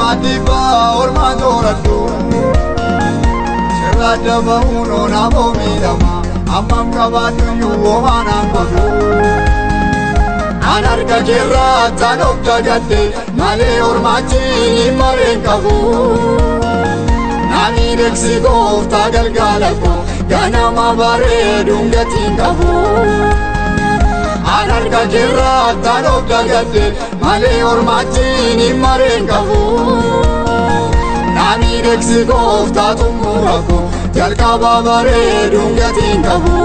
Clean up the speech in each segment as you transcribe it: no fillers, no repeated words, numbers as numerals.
madiba orma doradu Sirada bauno nabo midama Amam kabadu yu omana kodu Anarka jirra tanok jagate Male ormachi mare kabu Nani reksi gofta galgalako Ganama bare dungati kabu Anarka jirra tanok jagate Male ormachi mare kabu Nani reksi gofta tumurako Jalkaba bare dungati kabu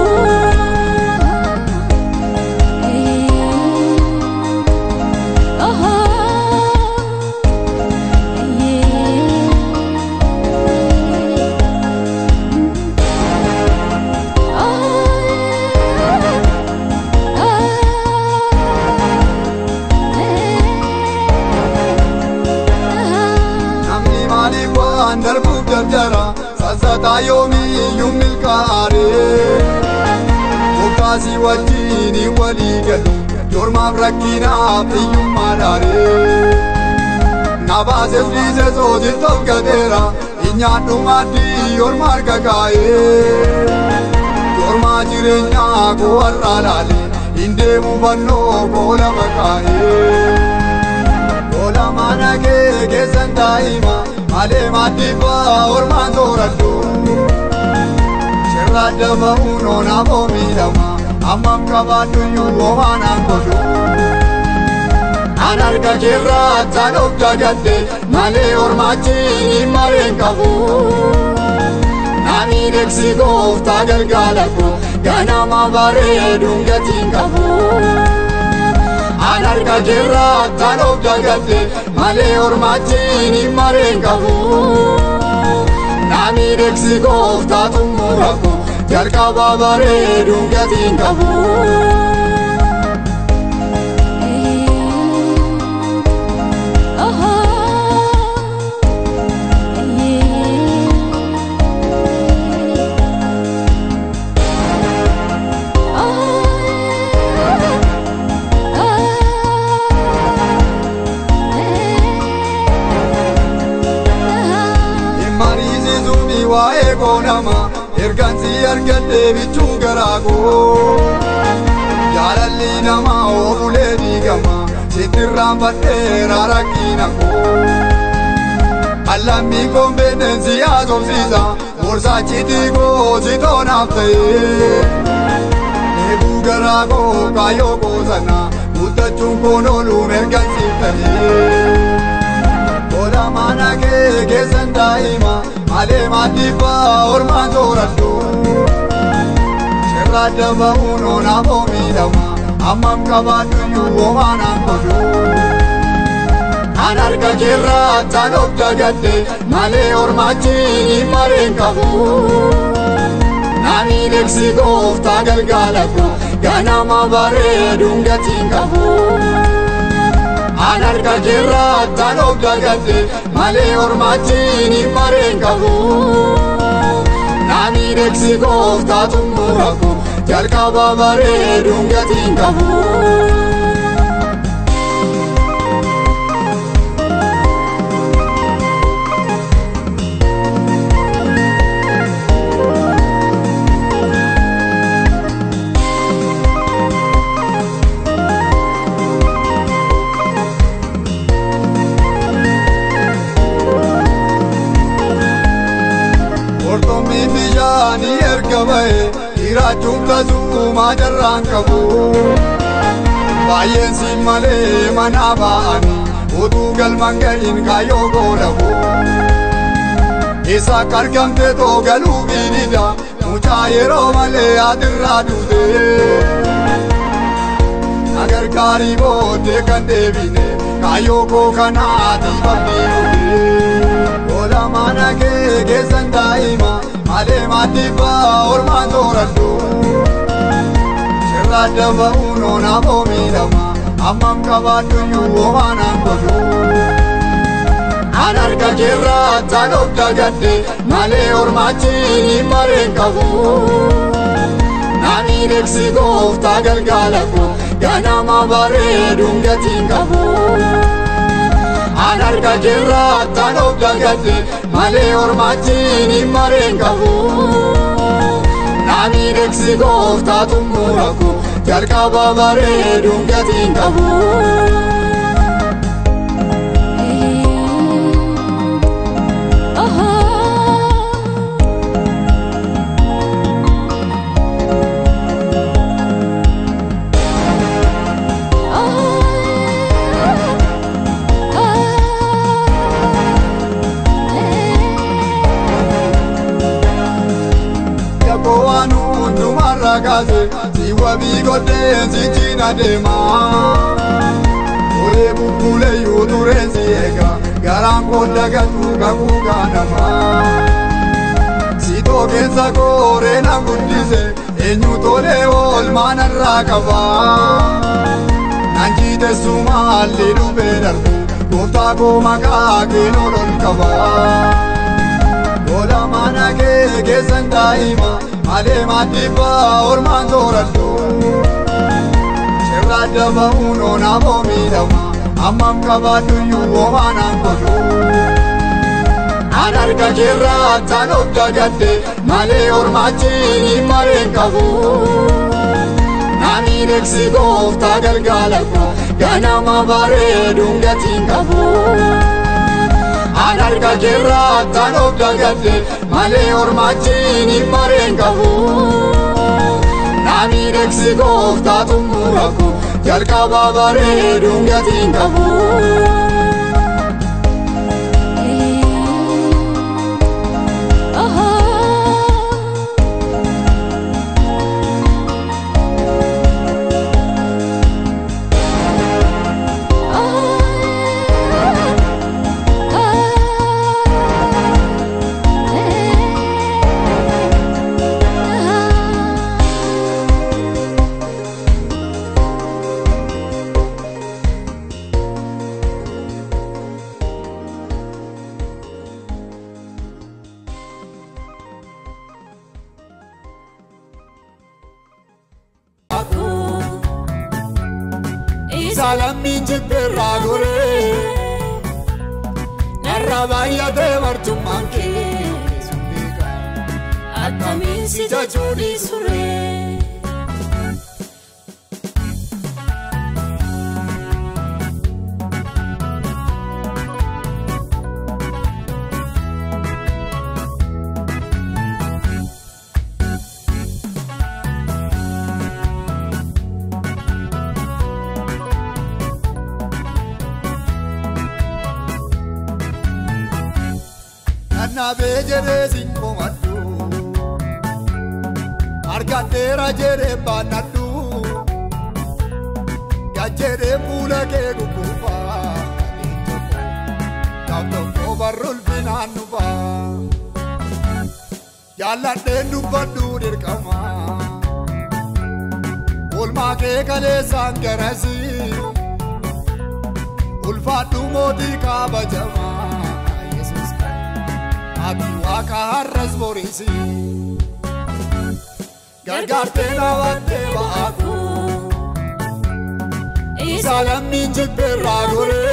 Darbu jarjara sasata yomi yumil kare Mukasi wajini wali galu jorma brakina priyum madare Nabase frize sozi tokadera inya dumati yormar kakaye Jorma jirenya ko arralale inde mubanno kola bakaye Kola manage kesandaima Male madiba orma doradu Sirada bauno nabo midama Amam kabadu yu omana kodu Anarka jirra tanok jagate Male ormachi mare kabu Nani reksi gofta galgalako Ganama bare dungati kabu Anarka jirra tanok jagate Male ormachi mare kabu Nani reksi gofta tumurako Jalkaba bare dungati kabu Wae konama ergansi argate bichu garago Jalalli nama obule digama sitirram batera rakina ko Allami kompetensi azomsiza orsa chiti go sitonafte Nebu garago kayo ko sana utachun kono lumergansi tani Kola manage kesandaima Male madiba orma doradu Sirada bauno nabo midama Amam kabadu yu omana kodu Anarka jirra tanok jagate Male ormachi mare kabu Nani reksi gofta galgalako Ganama bare dungati kabu Anarka jirra tanok jagate Male ormachi mare kabu Nani reksi gofta tumurako Jalkaba bare dungati kabu Ni ergabae irachum tazu majarran kabu Bayen simale manabani udu galmangain kayo golabu Isa kargamte to galu binida mucha yero male adirra dude Agar kari bote kande bine kayo ko kanati babdi Ola manage kesandaima Male madiba orma doradu Sirada bauno nabo midama Amam kabadu yu omana kodu Anarka jirra tanok jagate Male ormachi mare kabu Nani reksi gofta galgalako Ganama bare dungati kabu Anarka jirra tanoof dagadde malee ormaatiin hin mareen qabu. Nami deeksi gooftaa xumura koo jalqaba bareeduun gatiin qabu. Siwa bigodeen si jina deema Olee bubbulee yoo tureen si eega garaan koo dagatu kakuu gaanama Si tookeessa kooree na guddise eenyu tolee oolmaa narraa qaba Nan jiitessuma haalli dhufee darbu gooftaa koo maqaa keenoo ol qaba Gola mana kee keessan daa'ima Malee maatiifa ormaan sooratu Sirraa daba'uun onaafoo miidhama Ammam qabaadhuyyuu homaanaan godhu Anarka jirra tanoof dagadde malee ormaatiin hin mareen qabu Nami deeksi gooftaa galgala koo ganama bareeduun gatiin qabu Anarka jirra tanoof dagadde malee ormaatiin hin mareen qabu Nami deeksi gooftaa xumura koo jalqaba bareeduun gatiin qabu Salamin jibberra gore Narrabaya de martumanke Sundika Atamin si jajuni sure Na bejere sinko madu Argatera jere banadu Gajere pula ke gukufa Tauto ko barul binanu ba Yalla dendu badu dirkama Ulma ke kale sangarasi Ulfatu modi ka bajama Ati waka harras borisi Gargarte na wate baaku Salamin jibberra gore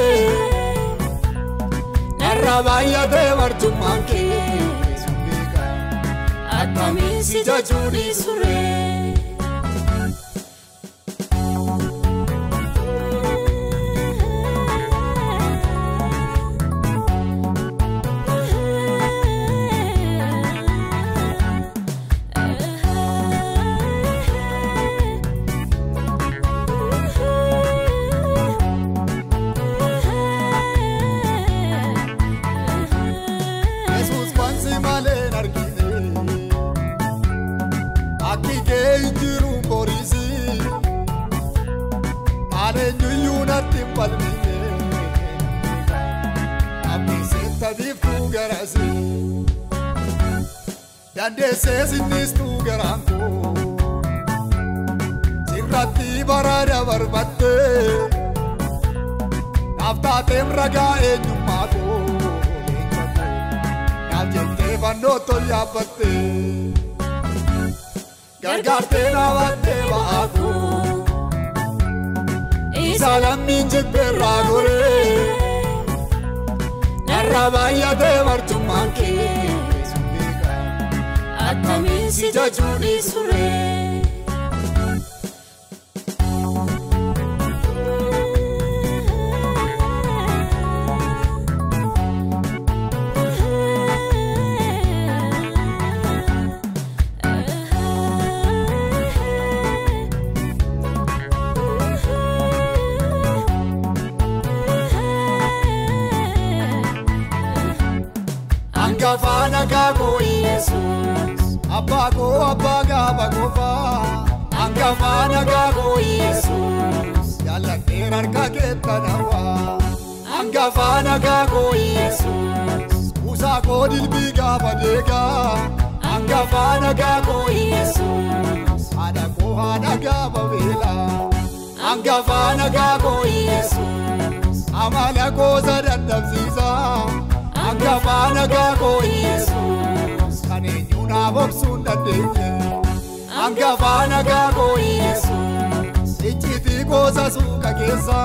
Narrabaya de martumanke Sundika Atamin si jajuni sure Dande sinis tu garanko Sirratti barada barbatte Nafta tem raga enyumako Nafjente vannoto yabatte Gargarte na vatte baaku Salamin jibberra gore narrabaayate martummaanke subeeka akkamiin si jajuudhi sure Angafana kako Jesus Abako abaga bagofa Angafana kako Jesus Yalla kerar kaketanawa Angafana kako Jesus Usa kodil biga badega Angafana kako Jesus Ada kohana gabavela Angafana kako Jesus Amala koza dandamziza Angafana kako Jesus Kanenyuna boksuunda denye Angafana kako Jesus Ichiti koza suka kesa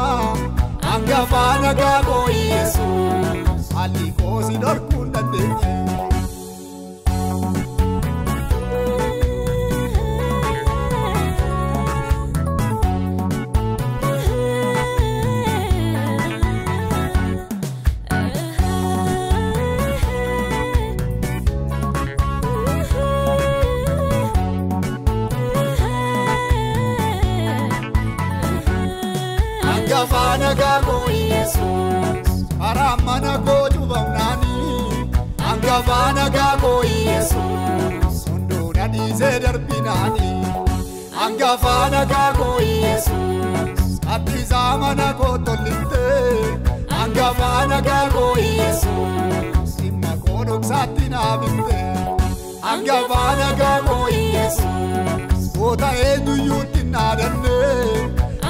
Angafana kako Jesus Ali kosi dorkunda denye Angafana kako Jesus Aramana ko jubamnani Angafana kako Jesus Sundo nadize darbinani Angafana kako Jesus Abizamana ko tolinte Angafana kako Jesus Simma ko doksatina binte Angafana kako Jesus Ota edu yutina danne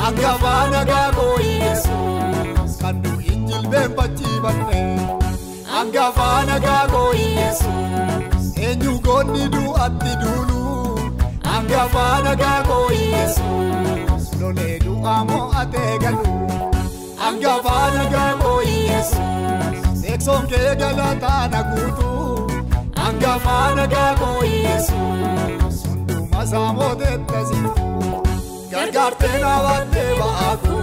Angafana kako Jesus Kandu injil bempachi banne Angafana kako Jesus Enyu gonni du atti dulu Angafana kako Jesus Lole du amo ategalu Angafana kako Jesus Ekson ke galata nagutu Angafana kako Jesus Sundu masamo dettazitu Gargartena vate vaaku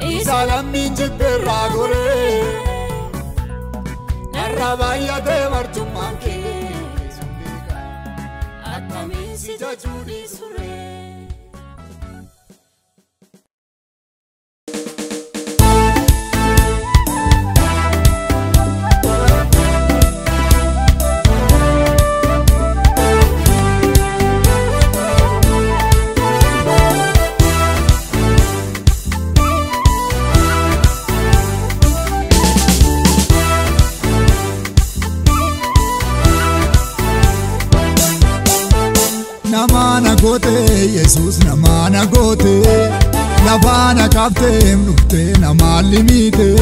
Isalam minjit berragore Narrabaayate martummaanke subeeka akkamiin si jajuudhi sure Namana gote Jesus namana gote Lafana kapte mnufte nama limite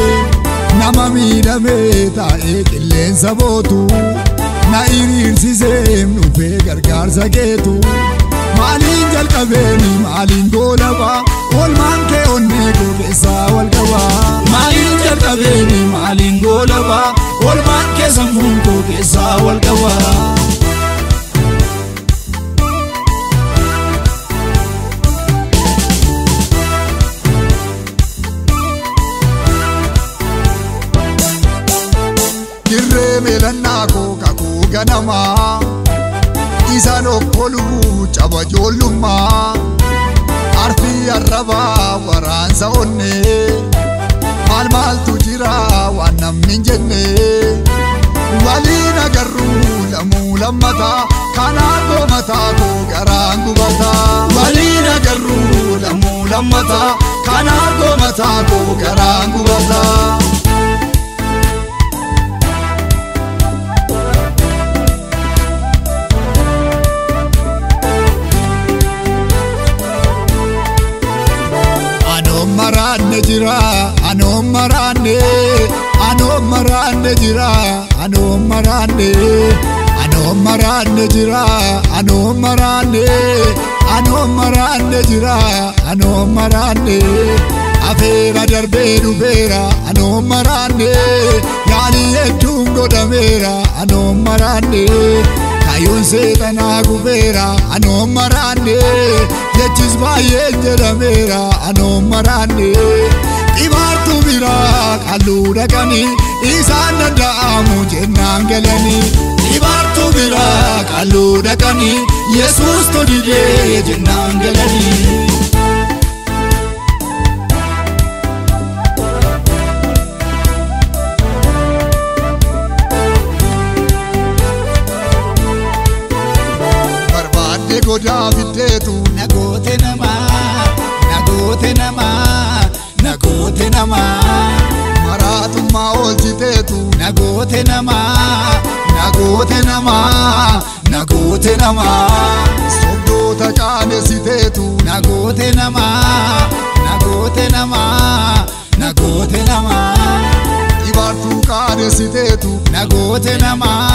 Nama midame tae qilleensa bootu Na iriirsise mnufe gargaarsa keetu Maaliin jalqabeeni maaliin goolaba Olmaan kee onnee koo keessaa walqaba Maaliin jalqabeeni maaliin goolaba Olmaan kee sammuun koo keessaa walqaba Melanako kako ganama Isano kolu cabajoluma Arfi arraba waransa onne Mal tujira wanam minjenne Walina garru lamu lamata Kanago mata ko garangu bata Walina garru lamu lamata Kanago mata ko garangu bata Maranne jira, ano maranne jira, ano maranne jira, ano maranne jira, ano maranne afeera darbee dhufeera anoon maraanne yaali hedduun godhameera anoon maraanne kayoon seexanaa gufeera anoon maraanne jechis baay'ee jedhameera anoon maraanne dhibaartuu biraa qalluu dhaqanii isaan danda'amu jennaan galanii dhibaartuu biraa qalluu dhaqanii Yesuus todidee jennaan galanii. Godaa fiddeetu nagoote namaa maraatummaa oolchiteetu nagoote namaa sobdoota qaanessiteetu nagoote namaa dhibaartuu qaanessiteetu nagoote namaa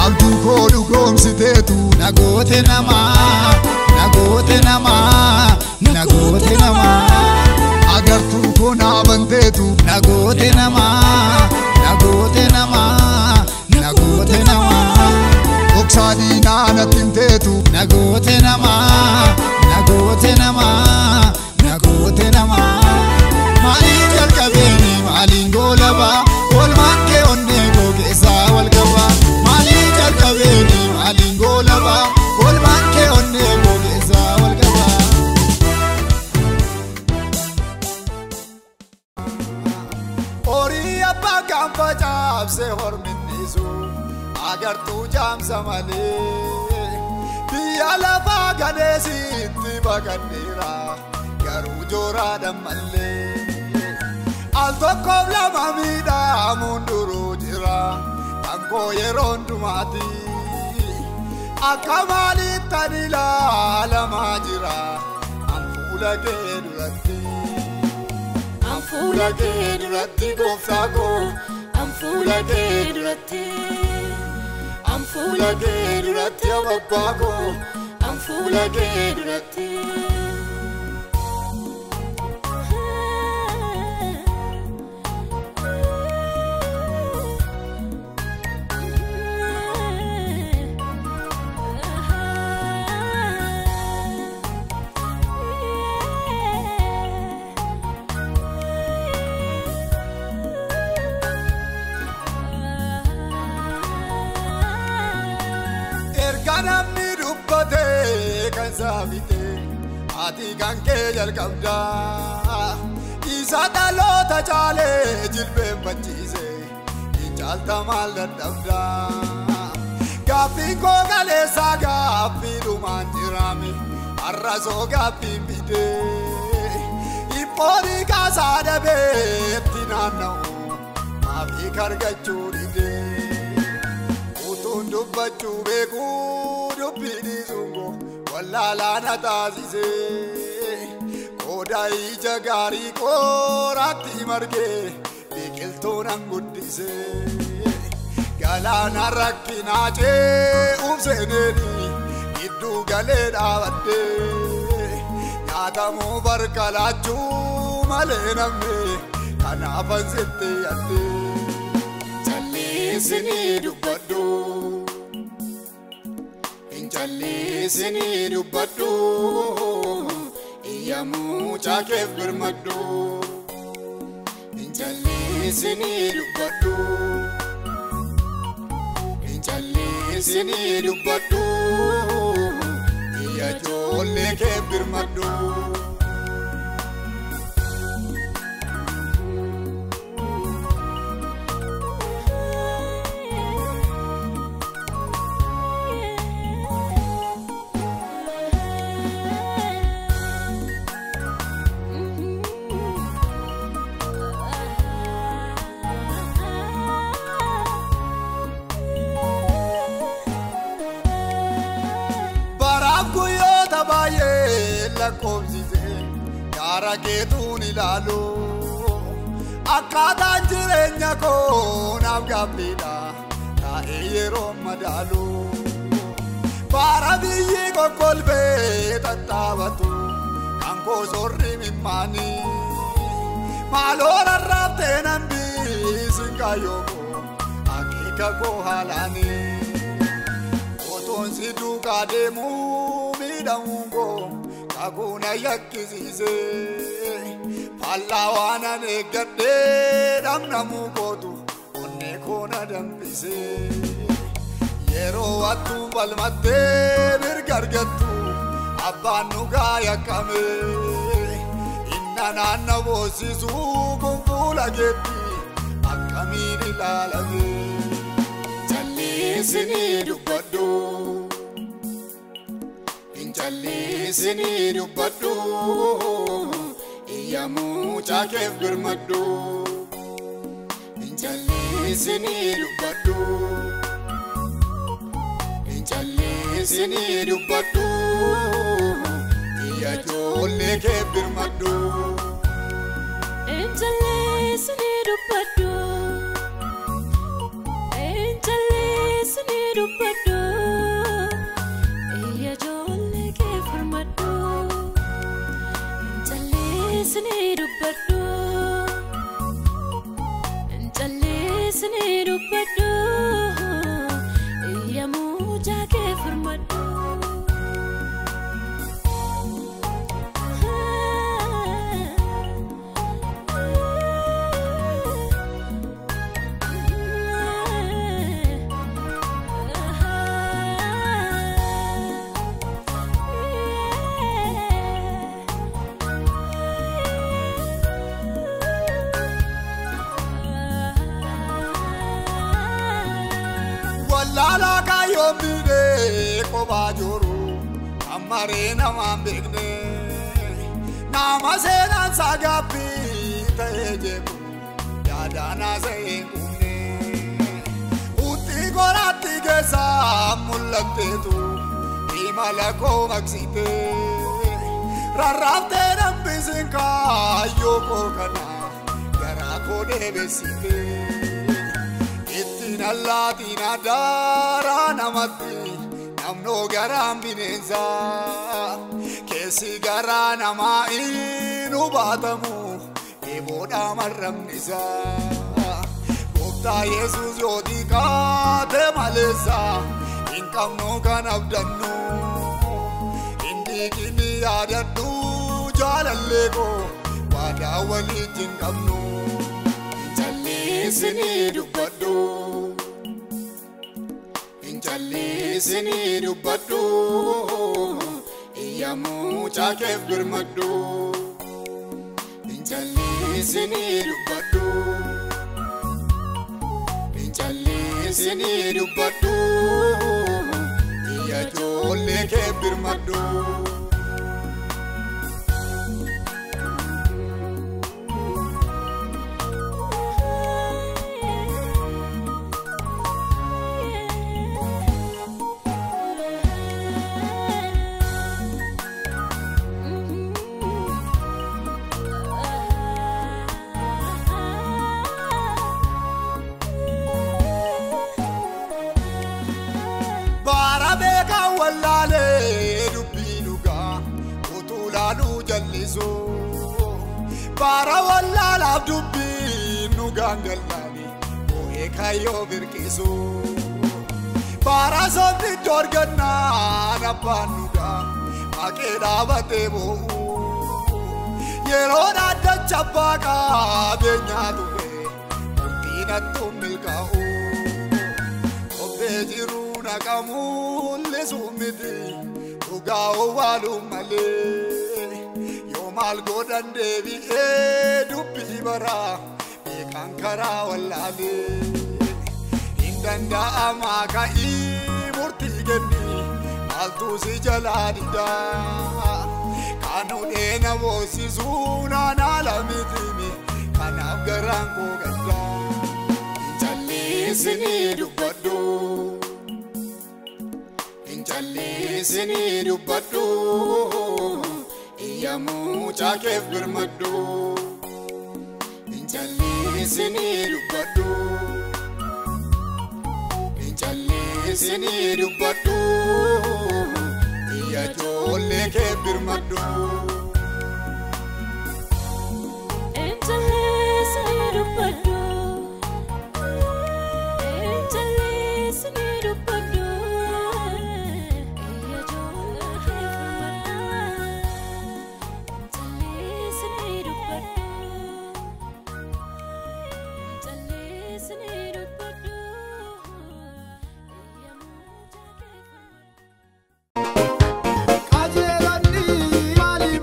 abduu koo dhugoomsiteetu nagoote namaa agartuu koo naabanteetu nagoote namaa dhoksaa diinaa natti himteetu nagoote namaa maaliin jalqabeeni maaliin goolabaa olmaan kee onnee koo keessaa wal qabaa maaliin jalqabeeni maaliin goolabaa olmaan kee onnee koo keessaa wal qabaa. Horii abbaa kan facaabse horminnisu agartuu jaamsa malee biyya lafaa gadeesitti baqadheera garuu jooraadhaan mallee. Al tokkoof lama miidhamuun duruu jira kankoo yeroo hundumaati akka maalittan ilaalamaa jira an fuula kee duratti gooftaa koo an fuula kee duratti abbaa koo an fuula kee duratti. Namni dubbate kan saafite ati kan kee jalqabda isa dhaloota caalee jilbeenfachiise hin caalta maal dadhabda gaaffii koo galeessaa gaaffii dhumaan jiraame har'a soo gaaffiin bite dhiphooni kaasaa dhabeetti naanna'u maafii kargachuu dide utuun dubbachuu beekuu dubbiini sungo wallaalaa taasise qooda ija gaarii qoraatti margee biqiltuun an guddise galaana rakkinaa ce'uuf seeneeni gidduu galee dhaabadde nyaatamuu barka laachuu malee namne kanaafan sitti yadde callisinii dubbadhu. Callisinii dubbadhu iyya mucaa keef birmadhu callisinii dubbadhu iyya ijoollee keef birmadhu. Lakkoofsise gaara keetuun ilaalu akkaataan jireenya koo naaf gaaffiidha taa'ee yeroo madaalu Bara biyyi kokkolfee tattaafatu kan koo sorri mimmaani maaloo rarraabtee nan biisin kaayyoo akeeka koo haalaani otoon si duukaa deemuu miidhamuun koo kakuu na yakkisiise faallaa waanan eeggadhee dhabnamuu kootu onnee koo na dambise yeroo wattuu balmattee mirga argattu abbaan nugaa yakkame inna naanna boosisuu kun fuula keetti akkamiin ilaalame callisinii dubbadhu hin callisinii dubbadhu iyya mucaa keef birmadhu hin callisinii dubbadhu callisinii dubbadhu iyya ijoollee keef birmadhu callisinii dubbadhu callisinii dubbadhu iyya ijoollee keef birmadhu callisinii dubbadhu callisinii dubbadhu iyya mucaa keef birmadhu Lala kayo mide ko bajuru amare naman begne nama senan sagapi tejeku yadana senkune uti gorati gesa mullatte tu imala ko maksite rarrafte nambisin kayo ko kana gara ko debesite Allatina dara namatti namno garam bineensa keessi garaa namaa inu baatamu eeboodha marramnisa gooftaa Yesuus yooti kaate maleessa hin qabnu kan abdannu inni kini yaadadhu jaalallee koo waadaa waliin qabnu callisinii dubbadhu callisinii dubbadhu iyya mucaa keef birmadhu callisinii dubbadhu callisinii dubbadhu iyya ijoollee keef birmadhu wallale dubbi duga utulalu jallisu bara wallala dubbi nuga ngallani oe kayo birkisu bara sofi jorganna napanuga akeda batebo yero da chabaka benya tuwe utina tumilkao obejiru nakamulle sumiti ugao walu male yo mal godan devi dubbi bara kankara wallale indanda amaka I murti genni maltu si jaladida kanu dena vosi suna nalamiti kanaf garango gadda callisinii dubbadhu callisinii dubbadhu iyya mucaa keef birmadhu callisinii dubbadhu callisinii dubbadhu ijoollee kee birmadhu. Kajeelani maali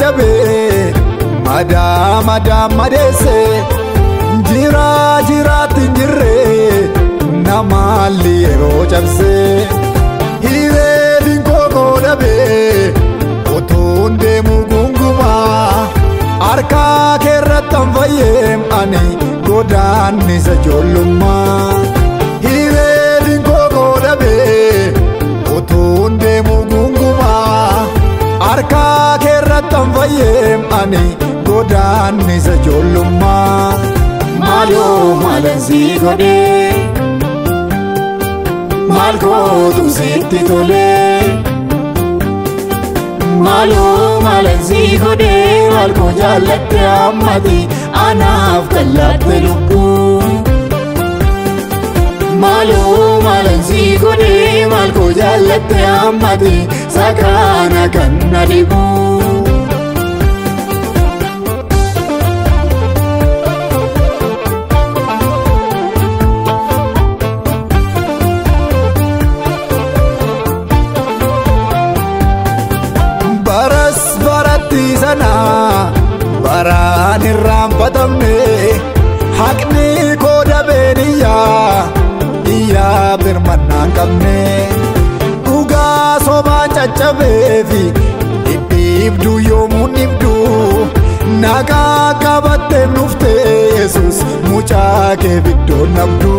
jabe madam madese jira tinjirre namali ero jabse hire dinko godabe otonde mugunguma arka kerratam vayem ani godan nisa joluma hire dinko godabe otonde mugunguma arka kerratam vayem ani godan nisa joluma malo malansi gode malko tu sitti tole malo malansi gode malko jalatte amati anaf kallatte lubbu malo malansi gode malko jalatte amati sakana kanna dibu sana baran irraan batamne haqni koda beniya iya birmannaan qabne dhugaa sobaan caccabeefi dhibdu yoomuun dhibdu nagaa qabatteef dhufte Yesus mucaa kee biddoon nabdu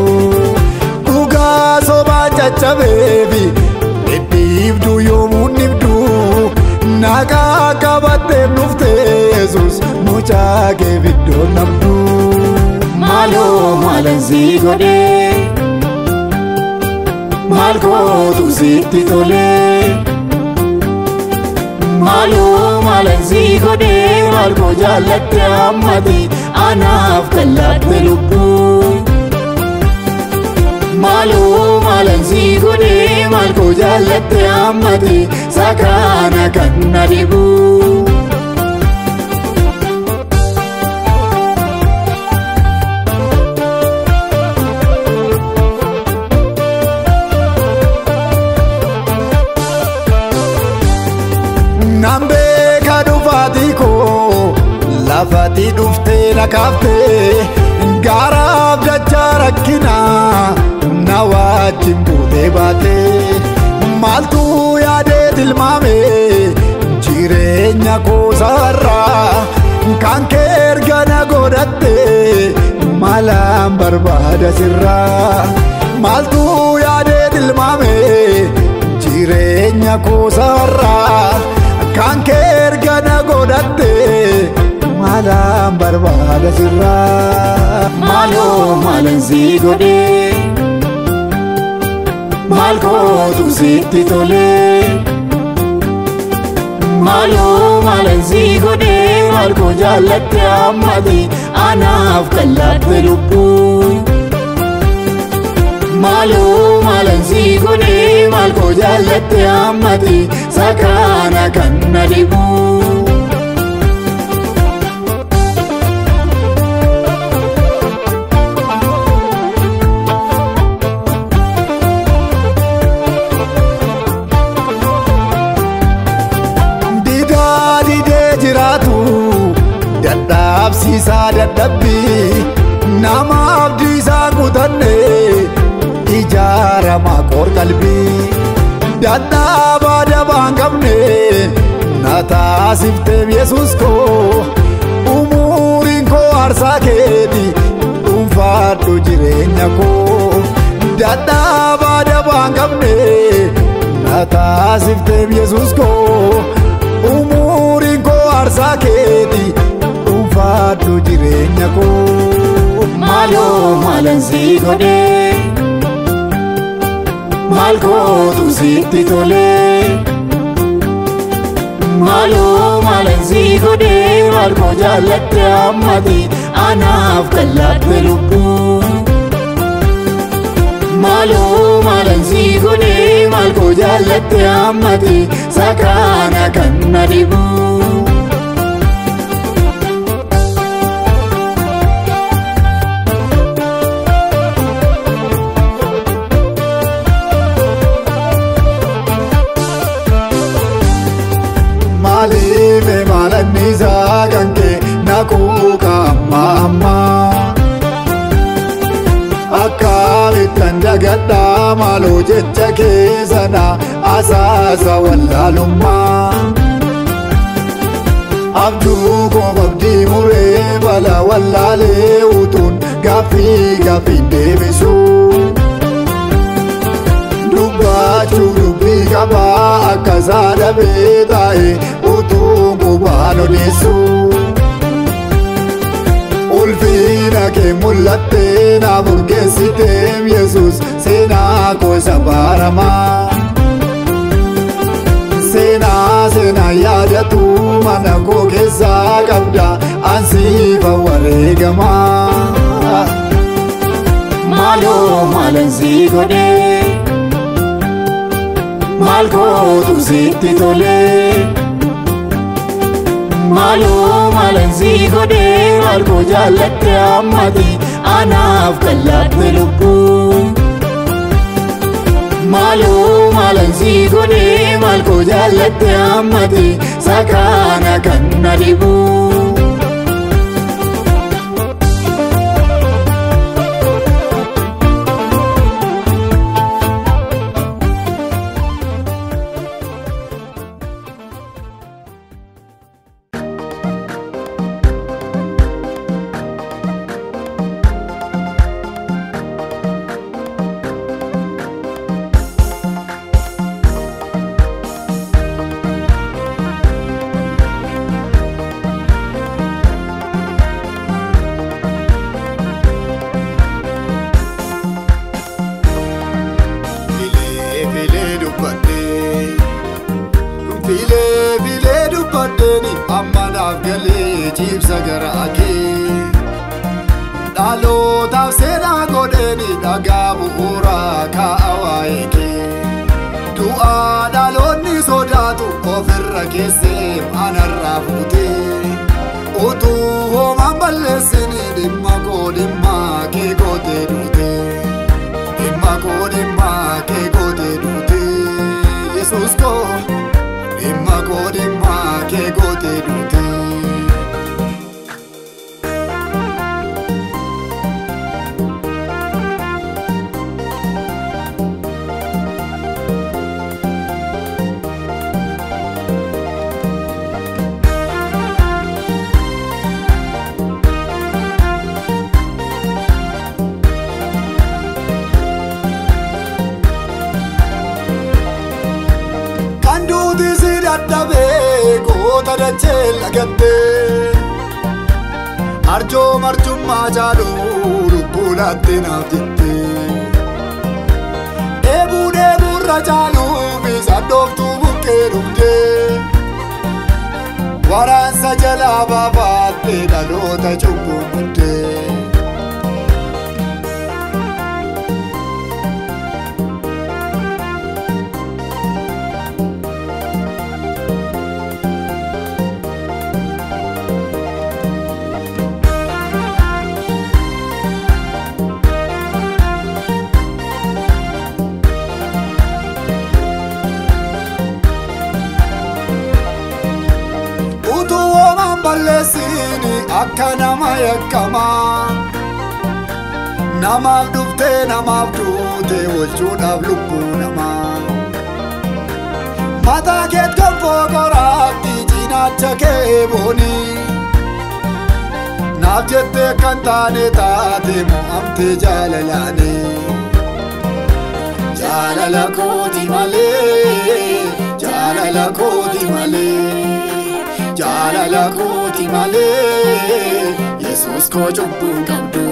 dhugaa sobaan caccabeefi dhibdu yoomuun dhibdu nagaa qabatteef dhufte Yesus mucaa kee biddoon nabdu malo malansi gode malkootu sitti tole malo malansi gode malkoo jaalatte ammati anaaf kallatte lubbu malo malansi gode malkoo jaalatte ammati sakana kanna dibu nambe kadufati ko lafati dufte nakafte gaaraaf dacha rakkina nawajjin buute baate maaltu yaadee tilmaame jireenya koosarraa kan kee erga na godhatte malaan barbaada sirraa maaltu yaadee tilmaame jireenya koosarraa kan kee erga na godhatte malaan barbaada sirraa malo malansi gode malkootu sitti tole malo malansi gode malkoo jaalatte ammati anaaf kallatte lubbu malo malansi gode malkoo jaalatte ammati sakana kanna dibu dadhabsiisaa dadhabbi nama abdiisaa kutanne ijaaramaa qoor qalbii dadhabaa dabaan qabne na taasifteef Yesus koo umuriin koo aarsaa keeti dhuunfaadhu jireenya koo dadhabaa dabaan qabne na taasifteef Yesus koo umuriin koo aarsaa keeti dhuunfaadhu jireenya koo malo malansi gode malkootu sitti tole malo malansi gode malkoo jaalatte ammati anaaf kallatte lubbu malo malansi gode malkoo jaalatte ammati sakana kanna dibu kuka amma Akkaamittan dagadha maaloo jecha keessana asaasa wallaalummaa Abduu koo abdii muree bala wallaalee utuun gaaffii deebisu Dubbachuu dubbii qabaa akka saadhabee taa'e utuun qubaan odeessu Ulfina kee mul'attee na burgeessiteem Yesuus seenaa koo isa baaramaa Seenaa yaadatu mana koo keessaa qabda ansiifa wareegamaa Maaloo maalansi godhee maal gootu sitti tolee Maaloo maalansi godhee maal koo jaallatte ammati anaaf kallatte lubbuu Maaloo maalansi godhee maal koo jaallatte ammati sakaana kan na dhibuu Filee dubbaddeeni amma naaf galee ciibsa garaa kee Dhalootaaf seenaa godheeni dhagaa bu'uuraa kaa'a waa'ee kee Du'aa dhaloonni sodaatu ofirra keessee anarraa fuutee Utuu hoomaan balleessini dhimma koo dhimma kee gootee duutee Dhimma koo dhimma kee gootee duutee Yesuus koo Dhimma koo dhimma kee gootee duutee Dadhabee goota dachee lagattee Arjoo marchummaa jaaluu lubbuu laattee naaf jettee Dheebuurra jaaluuf saddooftuu bukkee dhugdee Waraansa jalaa baafaattee dhaloota cubbuu guddee Balleessini akka nama yakkamaa Namaaf dhuftee namaaf duutee oolchuudhaaf lubbuu namaa Mataa keet gonfoo qoraatti cinaacha kee boonii Naaf jettee kan taane taate mo'amtee jaalalaanii Jaalala kooti malee Jaalala kooti malee Jaalala kooti malee Yesuus koo cubbuu qabdu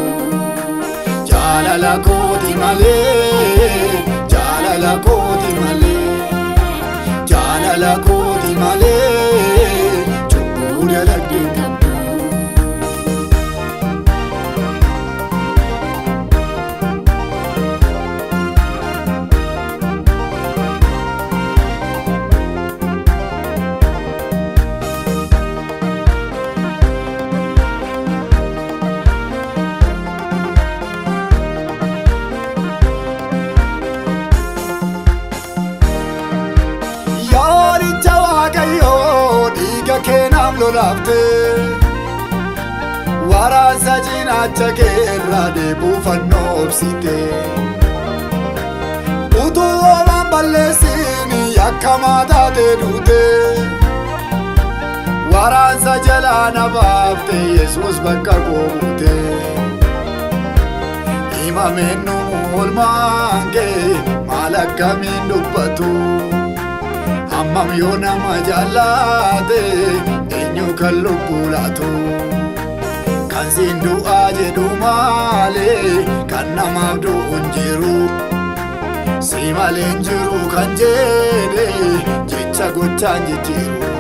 Jaalala kooti malee Jaalala kooti malee Jaalala kooti malee cubbuu dalagdee qabdu waraansa cinaacha keerraa deebuufannoo obsite utuu oomaan balleessini yakkamaa taate duute waraansa jalaa na baafte Yesuus bakka koo buute himameen nu oolmaan kee maal akkamiin dubbatu hammam yoo nama jaallate eenyu kan lubbuu laatu kan siin du'aa jedhu malee kan namaaf du'uun jiru si malee hin jiru kan jedhe jecha gochaan jijjiiru.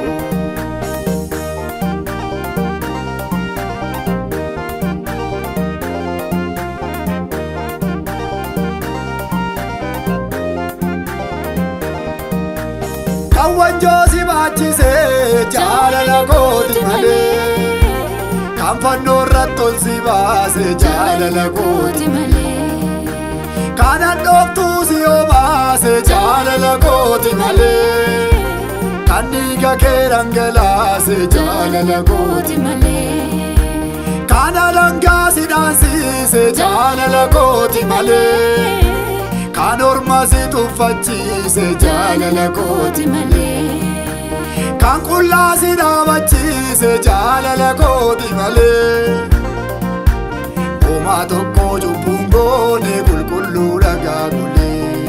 Wanjoo si baachise jaalala kooti malee kan fannoo irratti ol si baase jaalala kooti malee kan handhooftuu si obaase jaalala kooti malee kan dhiiga kee dhangalaase jaalala kooti malee kan alangaa si dhaansiise jaalala kooti malee kan orma si tuffachiise jaalala kooti malee kan qullaa si dhaabachiise jaalala kooti malee homaa tokko cubbuun goone qulqulluu dhagaa golee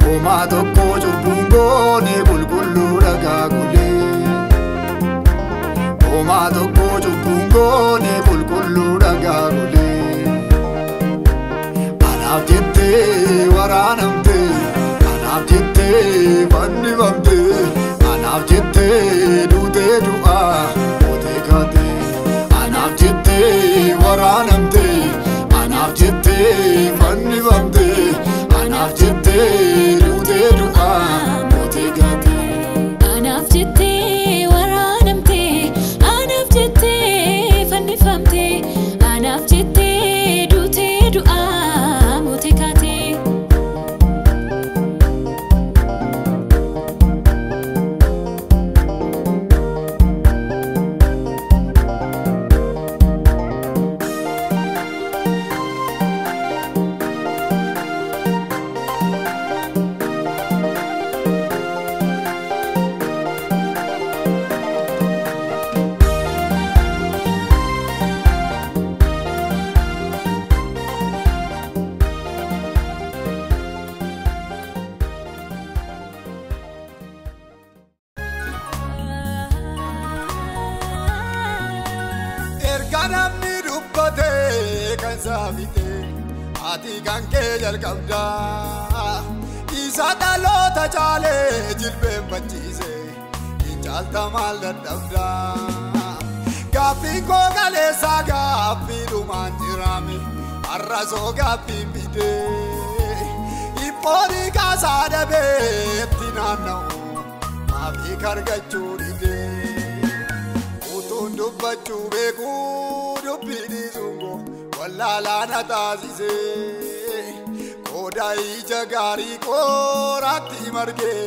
homaa tokko cubbuun goone qulqulluu dhagaa golee homaa tokko cubbuun goone qulqulluu dhagaa golee. Anaaf jettee waraanamte anaaf jettee fannifamte anaaf jettee duutee du'aa mootee kaate anaaf jettee waraanamte anaaf jettee fannifamte anaaf jettee duutee du'aa mootee kaate anaaf jettee waraanamte anaaf jettee fannifamte anaaf jettee duutee du'aa. Namni dubbate kan saafite ati kan kee jalqabda isa dhaloota caalee jilbeenfachiise hin caalta maal dadhabda gaaffii koo galeessaa gaaffii dhumaan jiraame har'asoo gaaffiin bidee hiphoolii kaasaa dhabeetti naanna'u maafii kargachuu didee utuun dubbachuu beekuu dubbiin sungo wallaalaa taasise qooda ija gaarii qoraatti margee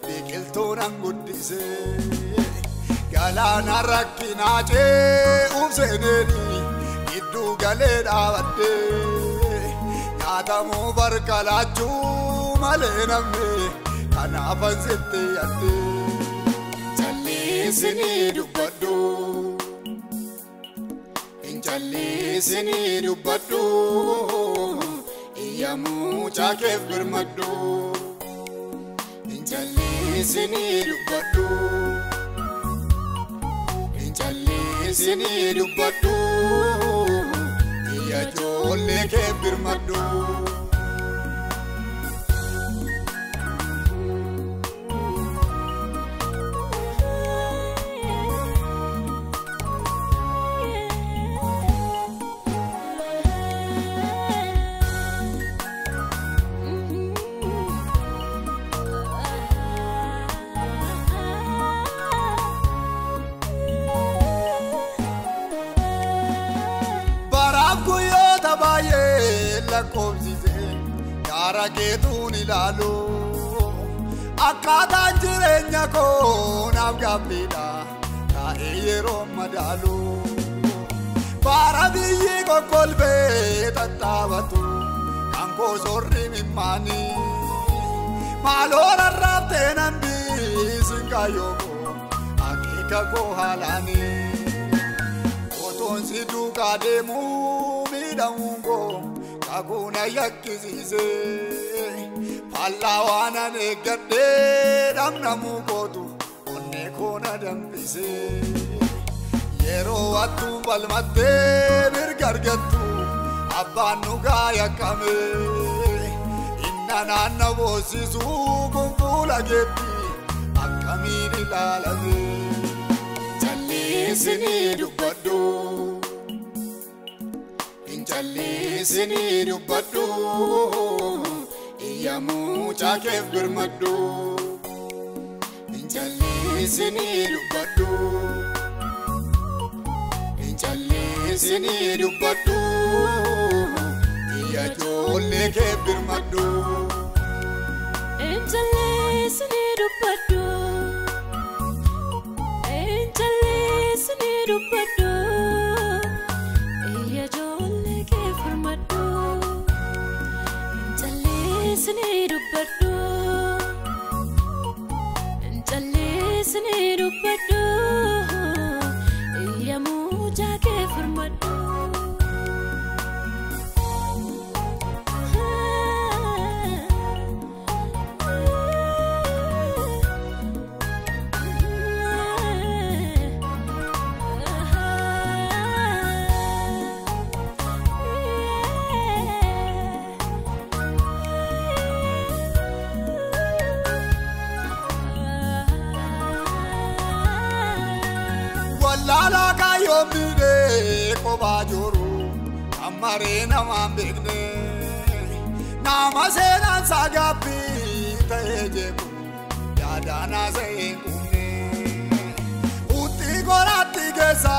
biqiltuun guddise galaana rakkinaa ce'uuf seeneeni gidduu galee dhaabadde nyaatamuu barka laachuu malee namne kanaafan sitti yadde jallisinii dubbadhu. Jallisini dubbadhu iyyaamuu caakeef birmadhu jallisini dubbadhu jallisini dubbadhu iyya ijoollee keef birmadhu. Karaa keetuun ilaalu akkaataan jireenya koo naaf gaaffiidha taa'ee yeroo madaalu Barabiyi kokolbe tatabatu Kanko sorri mimani Malora rabte nambi Sinkayoko Akika ko halani Oton siduka demu Midamungo Kakuna yakizise Palawana negade Damnamu kotu Onne kona dampise Yero atu balmatte birgargatu Abbanu gaya kame Inna nanna bosisu kumpula getti Akkamini lalame Jallisini dubbaddu Jallisini dubbaddu Iyyamu chakeef birmaddu Jallisini dubbaddu Jallisini dubbaddu Iyya ijoollee kee birmaddu Jallisini dubbaddu Jallisini dubbaddu Iyya ijoollee kee birmaddu Jallisini dubbaddu Jallisini dubbaddu Iyya mucaa kee birmaddu Wallala kayomide kobajuru amare namambekne nama senan sagapi tayejeku yadana seyekune utti gorati gesa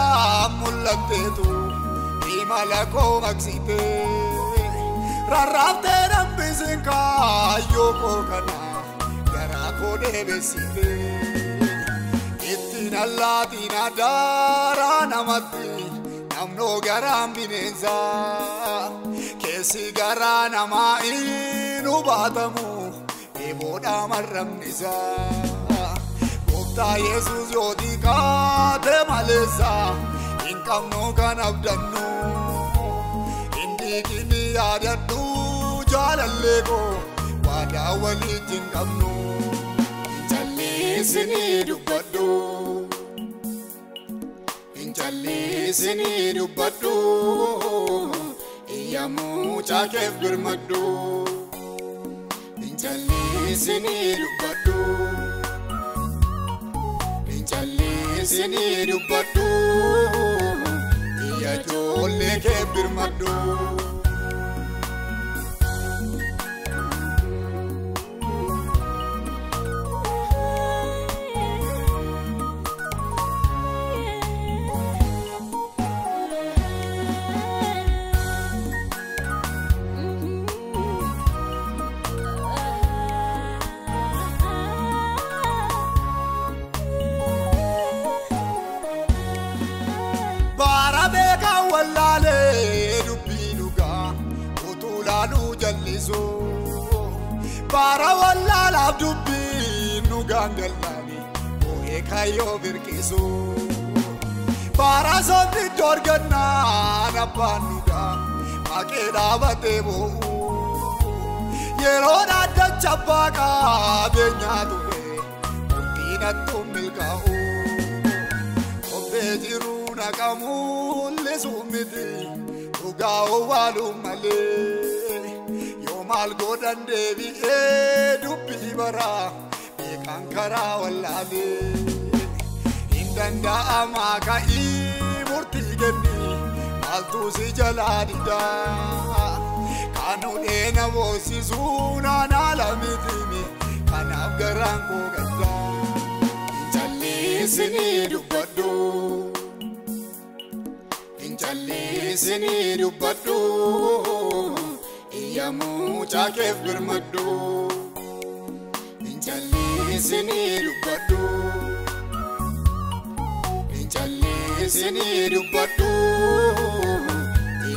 mullatetu imalako maksite rarrafte rambisinka yoko kana garako debesite Allatina dara namatti namno garam bineensa Keessi garaa namaa inu baatamu eeboodha marramnisa Gooftaa Yesuus yoo dhiqaate maleessa hin qabnu kan abdannu hin dhiqini yaadadhu jaalallee koo waadaa waliin qabnu Jallisini dubbaddu Jallisini dubbaddu Iyya mucaa keef birmaddu Jallisini dubbaddu Jallisini dubbaddu Iyya ijoollee keef birmaddu Barabeka wallale dubbi duga utulalu jallisu Bara wallala dubbi nugangallani oe kayo birkisu Bara sobni dorganna napanuga makeda batebo Yero nada chapaka benyatu be utina tumilkau Obejiru Nakamule sumiti Ugao walu male Yomal godan devi dubbi bara Bekankara wallale Indanda amaka murti genni Maltu si jaladida Kanu dena vosi suna nalamitimi Kanab garanko gada Jallisini dubbaddu Jallisini dubbaddu Iyya mucaa keef birmaddu Jallisini dubbaddu sinii dubbadhu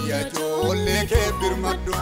yaa ijoollee kee birmadhu.